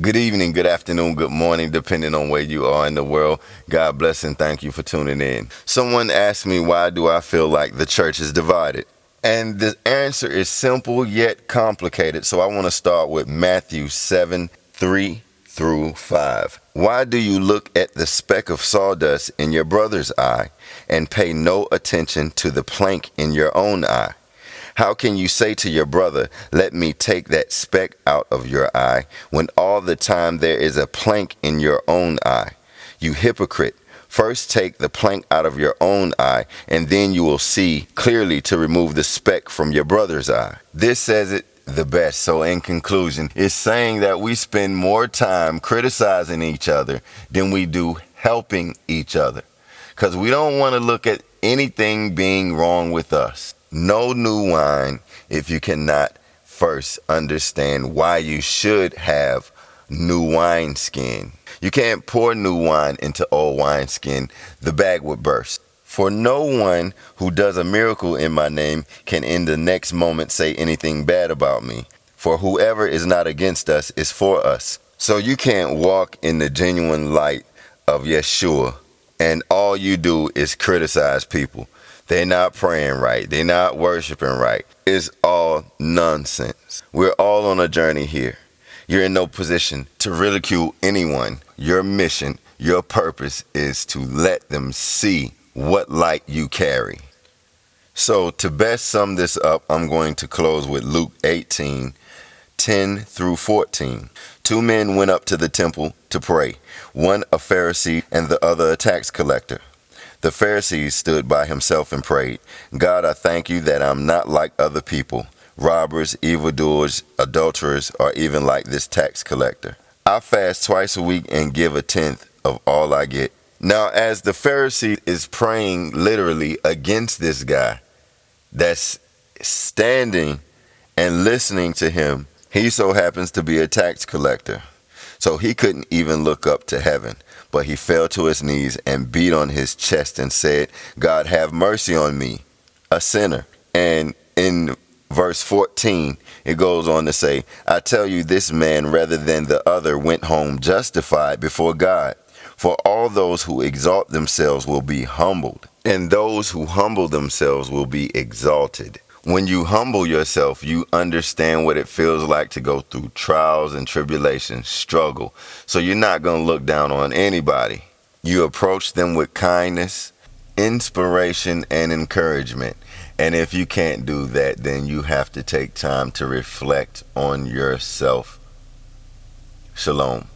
Good evening, good afternoon, good morning, depending on where you are in the world. God bless and thank you for tuning in. Someone asked me, why do I feel like the church is divided? And the answer is simple yet complicated. So I want to start with Matthew 7:3-5. Why do you look at the speck of sawdust in your brother's eye and pay no attention to the plank in your own eye? How can you say to your brother, let me take that speck out of your eye, when all the time there is a plank in your own eye? You hypocrite. First take the plank out of your own eye, and then you will see clearly to remove the speck from your brother's eye. This says it the best. So in conclusion, it's saying that we spend more time criticizing each other than we do helping each other. Because we don't want to look at anything being wrong with us. No new wine if you cannot first understand why you should have new wineskin. You can't pour new wine into old wineskin. The bag would burst. For no one who does a miracle in my name can in the next moment say anything bad about me. For whoever is not against us is for us. So you can't walk in the genuine light of Yeshua and all you do is criticize people. They're not praying right. They're not worshiping right. It's all nonsense. We're all on a journey here. You're in no position to ridicule anyone. Your mission, your purpose is to let them see what light you carry. So to best sum this up, I'm going to close with Luke 18:10-14. Two men went up to the temple to pray, one a Pharisee and the other a tax collector. The Pharisee stood by himself and prayed, God, I thank you that I'm not like other people, robbers, evildoers, adulterers, or even like this tax collector. I fast twice a week and give a tenth of all I get. Now, as the Pharisee is praying literally against this guy that's standing and listening to him, he so happens to be a tax collector. So he couldn't even look up to heaven, but he fell to his knees and beat on his chest and said, God, have mercy on me, a sinner. And in verse 14, it goes on to say, I tell you, this man rather than the other went home justified before God. For all those who exalt themselves will be humbled, and those who humble themselves will be exalted. When you humble yourself, you understand what it feels like to go through trials and tribulations, struggle. So you're not going to look down on anybody. You approach them with kindness, inspiration, and encouragement. And if you can't do that, then you have to take time to reflect on yourself. Shalom.